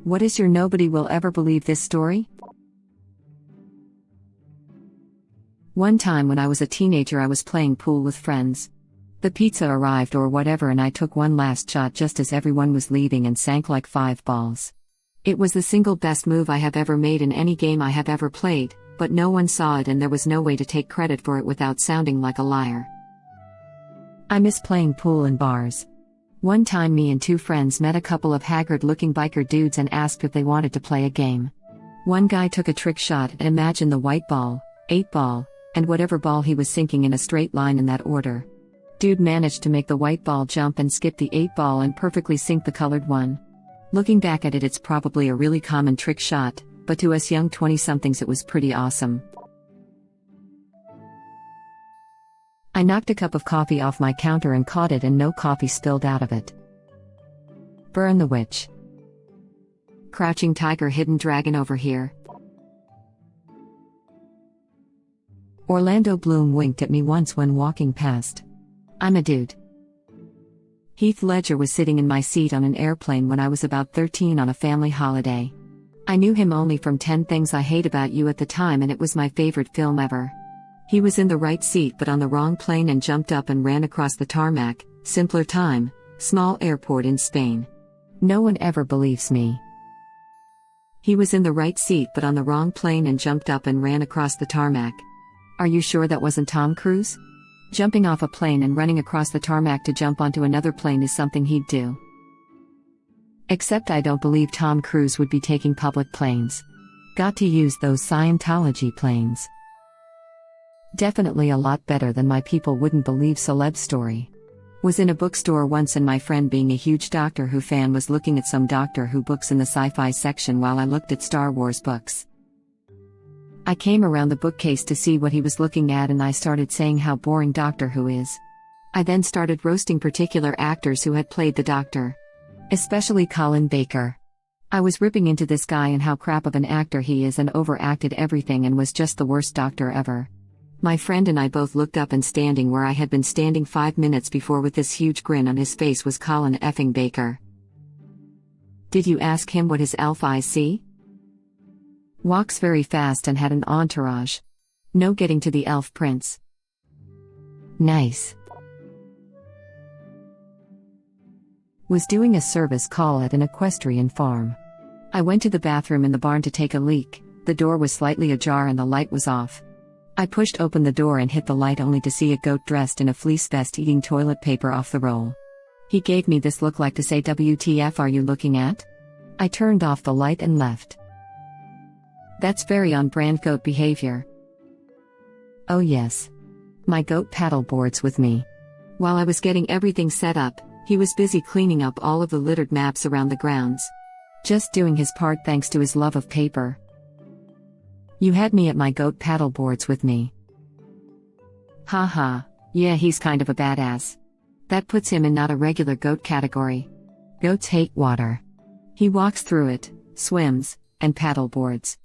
What is your nobody will ever believe this story? One time when I was a teenager, I was playing pool with friends. The pizza arrived or whatever, and I took one last shot just as everyone was leaving and sank like 5 balls. It was the single best move I have ever made in any game I have ever played, but no one saw it and there was no way to take credit for it without sounding like a liar. I miss playing pool in bars. One time me and 2 friends met a couple of haggard-looking biker dudes and asked if they wanted to play a game. One guy took a trick shot and imagined the white ball, 8 ball, and whatever ball he was sinking in a straight line in that order. Dude managed to make the white ball jump and skip the 8 ball and perfectly sink the colored one. Looking back at it, it's probably a really common trick shot, but to us young 20-somethings it was pretty awesome. I knocked a cup of coffee off my counter and caught it and no coffee spilled out of it. Burn the witch. Crouching tiger, hidden dragon over here. Orlando Bloom winked at me once when walking past. I'm a dude. Heath Ledger was sitting in my seat on an airplane when I was about 13 on a family holiday. I knew him only from 10 Things I Hate About You at the time, and it was my favorite film ever. He was in the right seat but on the wrong plane and jumped up and ran across the tarmac. Simpler time, small airport in Spain. No one ever believes me. He was in the right seat but on the wrong plane and jumped up and ran across the tarmac. Are you sure that wasn't Tom Cruise? Jumping off a plane and running across the tarmac to jump onto another plane is something he'd do. Except I don't believe Tom Cruise would be taking public planes. Got to use those Scientology planes. Definitely a lot better than my people wouldn't believe celeb story. Was in a bookstore once and my friend, being a huge Doctor Who fan, was looking at some Doctor Who books in the sci-fi section while I looked at Star Wars books. I came around the bookcase to see what he was looking at and I started saying how boring Doctor Who is. I then started roasting particular actors who had played the Doctor. Especially Colin Baker. I was ripping into this guy and how crap of an actor he is and overacted everything and was just the worst Doctor ever. My friend and I both looked up, and standing where I had been standing 5 minutes before with this huge grin on his face was Colin effing Baker. Did you ask him what his elf eyes see? Walks very fast and had an entourage. No getting to the elf prince. Nice. Was doing a service call at an equestrian farm. I went to the bathroom in the barn to take a leak. The door was slightly ajar and the light was off. I pushed open the door and hit the light only to see a goat dressed in a fleece vest eating toilet paper off the roll. He gave me this look like to say, "WTF are you looking at?" I turned off the light and left. That's very on-brand goat behavior. Oh yes. My goat paddle boards with me. While I was getting everything set up, he was busy cleaning up all of the littered maps around the grounds. Just doing his part thanks to his love of paper. You had me at my goat paddle boards with me. Haha, yeah, he's kind of a badass. That puts him in not a regular goat category. Goats hate water. He walks through it, swims, and paddleboards.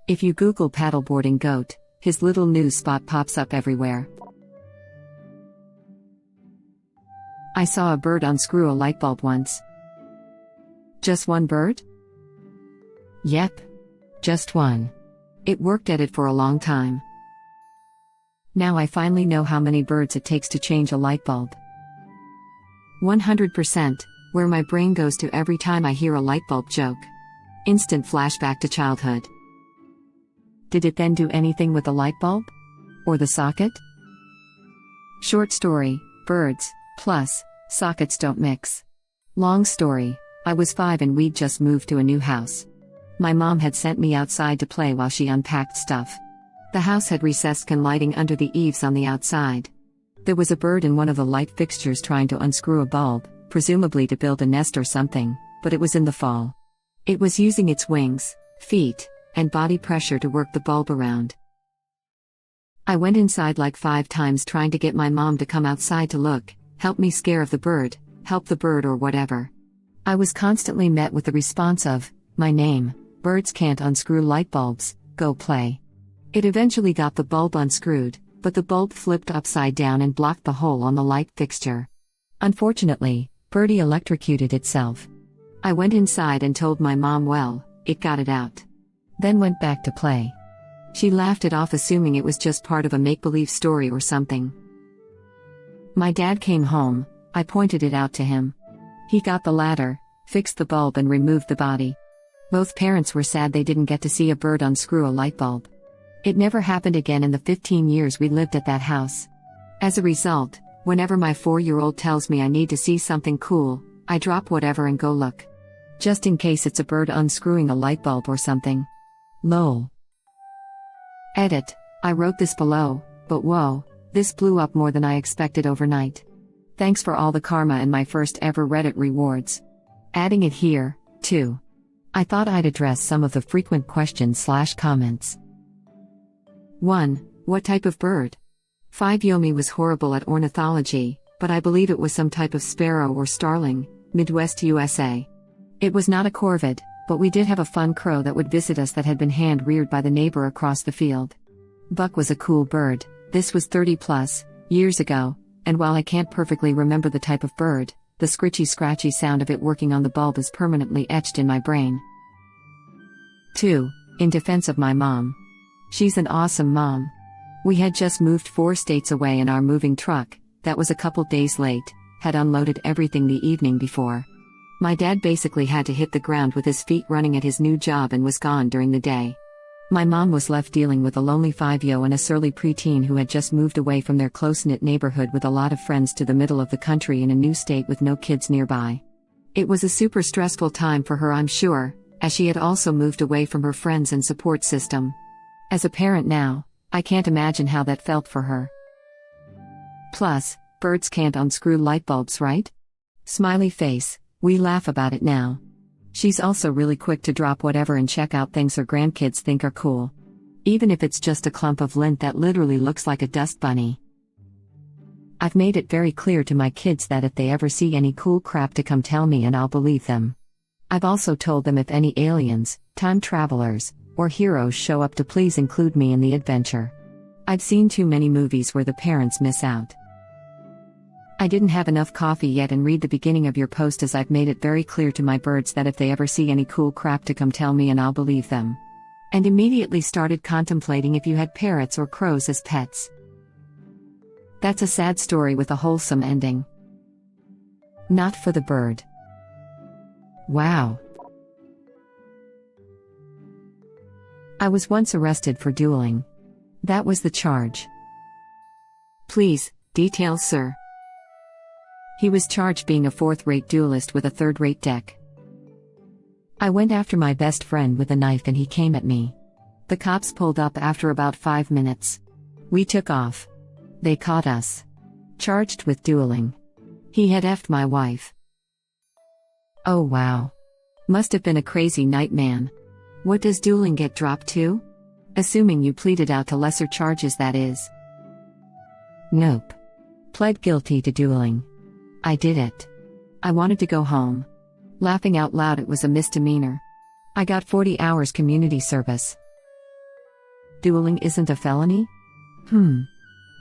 If you Google paddleboarding goat, his little news spot pops up everywhere. I saw a bird unscrew a light bulb once. Just one bird? Yep. Just one. It worked at it for a long time. Now I finally know how many birds it takes to change a light bulb. 100%, where my brain goes to every time I hear a light bulb joke. Instant flashback to childhood. Did it then do anything with the light bulb? Or the socket? Short story, birds, plus, sockets don't mix. Long story, I was 5 and we'd just moved to a new house. My mom had sent me outside to play while she unpacked stuff. The house had recessed can lighting under the eaves on the outside. There was a bird in one of the light fixtures trying to unscrew a bulb, presumably to build a nest or something, but it was in the fall. It was using its wings, feet, and body pressure to work the bulb around. I went inside like 5 times trying to get my mom to come outside to look, help me scare of the bird, help the bird or whatever. I was constantly met with the response of, my name, birds can't unscrew light bulbs, go play. It eventually got the bulb unscrewed, but the bulb flipped upside down and blocked the hole on the light fixture. Unfortunately, Birdie electrocuted itself. I went inside and told my mom, well, it got it out. Then went back to play. She laughed it off, assuming it was just part of a make-believe story or something. My dad came home. I pointed it out to him. He got the ladder, fixed the bulb and removed the body. Both parents were sad they didn't get to see a bird unscrew a light bulb. It never happened again in the 15 years we lived at that house. As a result, whenever my 4-year-old tells me I need to see something cool, I drop whatever and go look. Just in case it's a bird unscrewing a light bulb or something. Lol. Edit. I wrote this below, but whoa, this blew up more than I expected overnight. Thanks for all the karma and my first ever Reddit rewards. Adding it here, too. I thought I'd address some of the frequent questions/comments. 1. What type of bird? 5. Yomi was horrible at ornithology, but I believe it was some type of sparrow or starling, Midwest USA. It was not a corvid, but we did have a fun crow that would visit us that had been hand-reared by the neighbor across the field. Buck was a cool bird. This was 30+ years ago, and while I can't perfectly remember the type of bird, the scritchy-scratchy sound of it working on the bulb is permanently etched in my brain. 2. In defense of my mom. She's an awesome mom. We had just moved 4 states away and our moving truck, that was a couple days late, had unloaded everything the evening before. My dad basically had to hit the ground with his feet running at his new job and was gone during the day. My mom was left dealing with a lonely 5-year-old and a surly preteen who had just moved away from their close-knit neighborhood with a lot of friends to the middle of the country in a new state with no kids nearby. It was a super stressful time for her, I'm sure, as she had also moved away from her friends and support system. As a parent now, I can't imagine how that felt for her. Plus, birds can't unscrew light bulbs, right? Smiley face. We laugh about it now. She's also really quick to drop whatever and check out things her grandkids think are cool. Even if it's just a clump of lint that literally looks like a dust bunny. I've made it very clear to my kids that if they ever see any cool crap to come tell me and I'll believe them. I've also told them if any aliens, time travelers, or heroes show up to please include me in the adventure. I've seen too many movies where the parents miss out. I didn't have enough coffee yet and read the beginning of your post as I've made it very clear to my birds that if they ever see any cool crap to come tell me and I'll believe them. And immediately started contemplating if you had parrots or crows as pets. That's a sad story with a wholesome ending. Not for the bird. Wow. I was once arrested for dueling. That was the charge. Please, details, sir. He was charged being a 4th-rate duelist with a 3rd-rate deck. I went after my best friend with a knife and he came at me. The cops pulled up after about 5 minutes. We took off. They caught us. Charged with dueling. He had effed my wife. Oh wow. Must have been a crazy night, man. What does dueling get dropped to? Assuming you pleaded out to lesser charges, that is. Nope. Pled guilty to dueling. I did it. I wanted to go home. Laughing out loud, it was a misdemeanor. I got 40 hours community service. Dueling isn't a felony?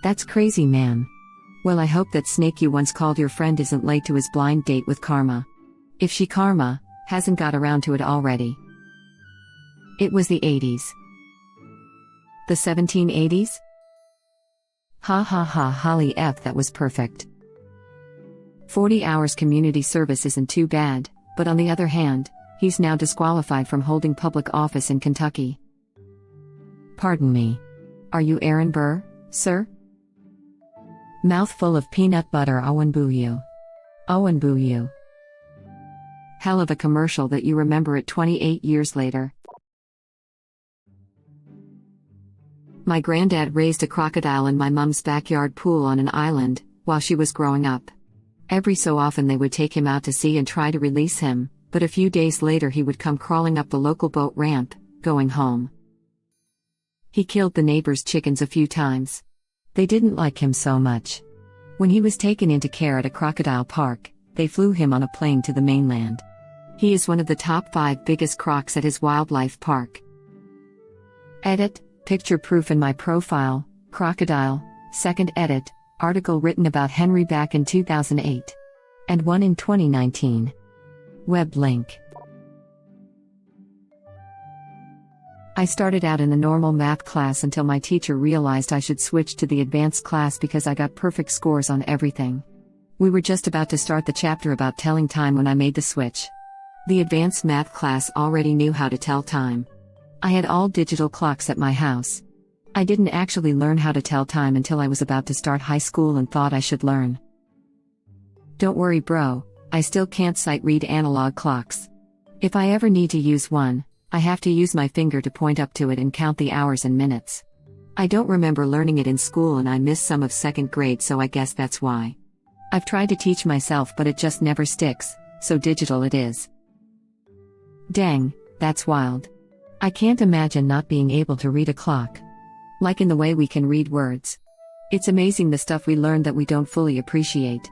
That's crazy, man. Well, I hope that snake you once called your friend isn't late to his blind date with Karma. If she Karma hasn't got around to it already. It was the 80s. The 1780s? Ha ha ha, holly F, that was perfect. 40 hours community service isn't too bad, but on the other hand, he's now disqualified from holding public office in Kentucky. Pardon me. Are you Aaron Burr, sir? Mouthful of peanut butter, Owenboo you. Hell of a commercial that you remember it 28 years later. My granddad raised a crocodile in my mom's backyard pool on an island, while she was growing up. Every so often they would take him out to sea and try to release him, but a few days later he would come crawling up the local boat ramp, going home. He killed the neighbors' chickens a few times. They didn't like him so much. When he was taken into care at a crocodile park, they flew him on a plane to the mainland. He is one of the top 5 biggest crocs at his wildlife park. Edit, picture proof in my profile, crocodile, second edit, article written about Henry back in 2008. And one in 2019. Web link. I started out in the normal math class until my teacher realized I should switch to the advanced class because I got perfect scores on everything. We were just about to start the chapter about telling time when I made the switch. The advanced math class already knew how to tell time. I had all digital clocks at my house. I didn't actually learn how to tell time until I was about to start high school and thought I should learn. Don't worry, bro, I still can't sight read analog clocks. If I ever need to use one, I have to use my finger to point up to it and count the hours and minutes. I don't remember learning it in school and I missed some of second grade, so I guess that's why. I've tried to teach myself but it just never sticks, so digital it is. Dang, that's wild. I can't imagine not being able to read a clock. Like in the way we can read words. It's amazing the stuff we learn that we don't fully appreciate.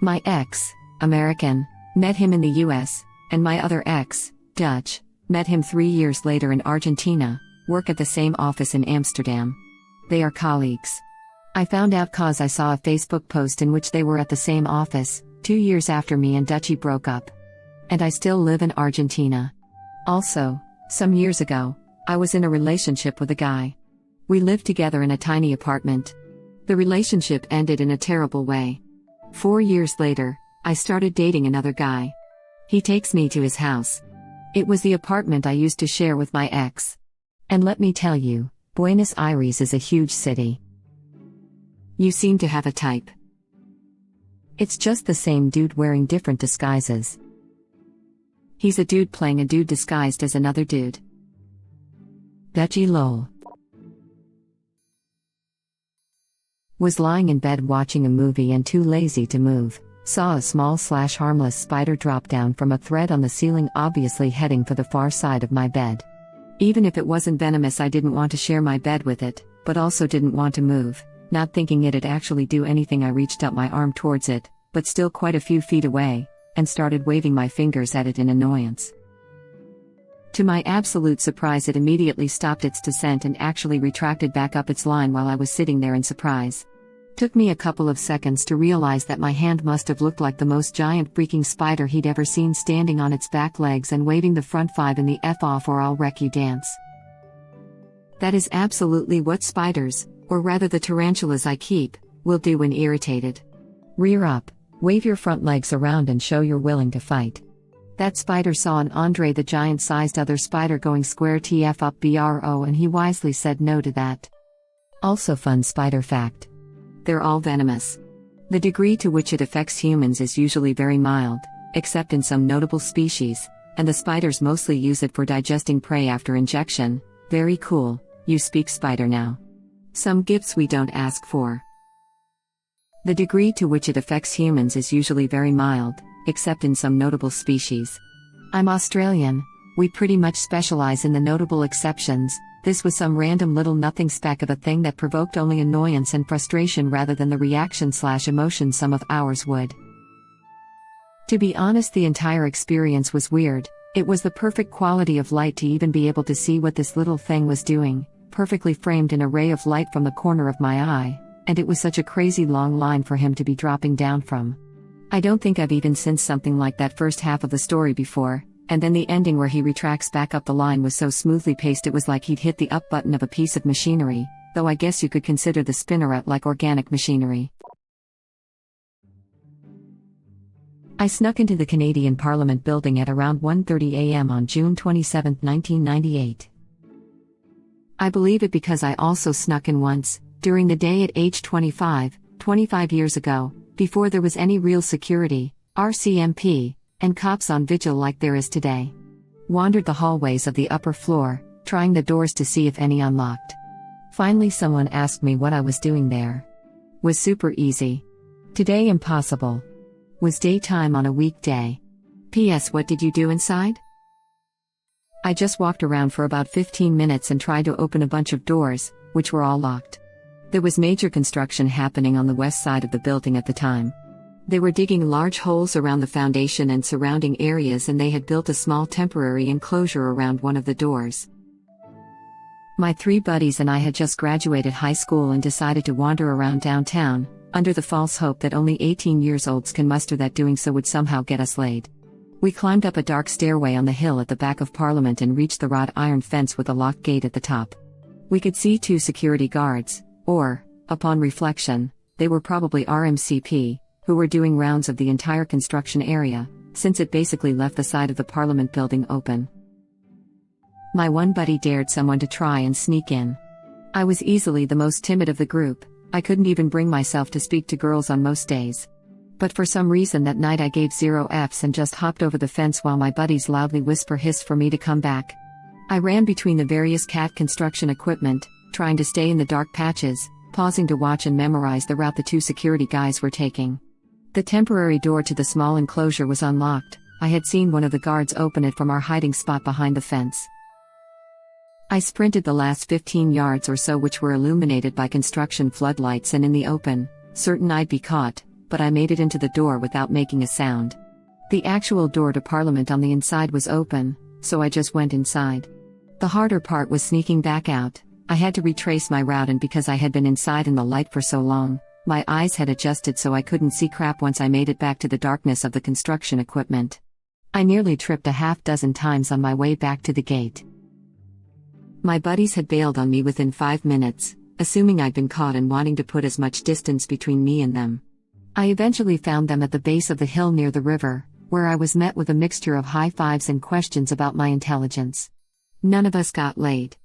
My ex, American, met him in the US, and my other ex, Dutch, met him 3 years later in Argentina, work at the same office in Amsterdam. They are colleagues. I found out cause I saw a Facebook post in which they were at the same office, 2 years after me and Dutchy broke up. And I still live in Argentina. Also, some years ago, I was in a relationship with a guy. We lived together in a tiny apartment. The relationship ended in a terrible way. 4 years later, I started dating another guy. He takes me to his house. It was the apartment I used to share with my ex. And let me tell you, Buenos Aires is a huge city. You seem to have a type. It's just the same dude wearing different disguises. He's a dude playing a dude disguised as another dude. Dutchy lol. Was lying in bed watching a movie and too lazy to move. Saw a small/harmless spider drop down from a thread on the ceiling, obviously heading for the far side of my bed. Even if it wasn't venomous, I didn't want to share my bed with it, but also didn't want to move. Not thinking it'd actually do anything, I reached up my arm towards it, but still quite a few feet away, and started waving my fingers at it in annoyance. To my absolute surprise, it immediately stopped its descent and actually retracted back up its line while I was sitting there in surprise. Took me a couple of seconds to realize that my hand must have looked like the most giant freaking spider he'd ever seen, standing on its back legs and waving the front 5 in the F off or I'll wreck you dance. That is absolutely what spiders, or rather the tarantulas I keep, will do when irritated. Rear up, wave your front legs around and show you're willing to fight. That spider saw an Andre the Giant-sized other spider going square TF up bro, and he wisely said no to that. Also, fun spider fact. They're all venomous. The degree to which it affects humans is usually very mild, except in some notable species, and the spiders mostly use it for digesting prey after injection. Very cool, you speak spider now. Some gifts we don't ask for. The degree to which it affects humans is usually very mild, except in some notable species. I'm Australian, we pretty much specialize in the notable exceptions. This was some random little nothing speck of a thing that provoked only annoyance and frustration rather than the reaction/emotion some of ours would. To be honest, the entire experience was weird. It was the perfect quality of light to even be able to see what this little thing was doing, perfectly framed in a ray of light from the corner of my eye, and it was such a crazy long line for him to be dropping down from. I don't think I've even seen something like that first half of the story before. And then the ending where he retracts back up the line was so smoothly paced it was like he'd hit the up button of a piece of machinery, though I guess you could consider the spinneret like organic machinery. I snuck into the Canadian Parliament building at around 1:30 a.m. on June 27, 1998. I believe it because I also snuck in once, during the day at age 25 years ago, before there was any real security, RCMP, and cops on vigil like there is today. Wandered the hallways of the upper floor, trying the doors to see if any unlocked. Finally someone asked me what I was doing there. Was super easy. Today impossible. Was daytime on a weekday. P.S. What did you do inside? I just walked around for about 15 minutes and tried to open a bunch of doors, which were all locked. There was major construction happening on the west side of the building at the time. They were digging large holes around the foundation and surrounding areas, and they had built a small temporary enclosure around one of the doors. My 3 buddies and I had just graduated high school and decided to wander around downtown, under the false hope that only 18-years-olds can muster that doing so would somehow get us laid. We climbed up a dark stairway on the hill at the back of Parliament and reached the wrought iron fence with a locked gate at the top. We could see 2 security guards, or, upon reflection, they were probably RMCP, who were doing rounds of the entire construction area, since it basically left the side of the Parliament building open. My one buddy dared someone to try and sneak in. I was easily the most timid of the group. I couldn't even bring myself to speak to girls on most days. But for some reason that night I gave 0 Fs and just hopped over the fence while my buddies loudly hissed for me to come back. I ran between the various cat construction equipment, trying to stay in the dark patches, pausing to watch and memorize the route the 2 security guys were taking. The temporary door to the small enclosure was unlocked. I had seen one of the guards open it from our hiding spot behind the fence. I sprinted the last 15 yards or so, which were illuminated by construction floodlights and in the open, certain I'd be caught, but I made it into the door without making a sound. The actual door to Parliament on the inside was open, so I just went inside. The harder part was sneaking back out. I had to retrace my route, and because I had been inside in the light for so long, my eyes had adjusted so I couldn't see crap once I made it back to the darkness of the construction equipment. I nearly tripped a half-dozen times on my way back to the gate. My buddies had bailed on me within 5 minutes, assuming I'd been caught and wanting to put as much distance between me and them. I eventually found them at the base of the hill near the river, where I was met with a mixture of high fives and questions about my intelligence. None of us got laid.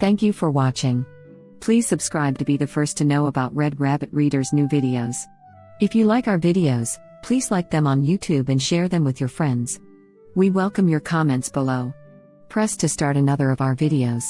Thank you for watching. Please subscribe to be the first to know about Red Rabbit Reader's new videos. If you like our videos, please like them on YouTube and share them with your friends. We welcome your comments below. Press to start another of our videos.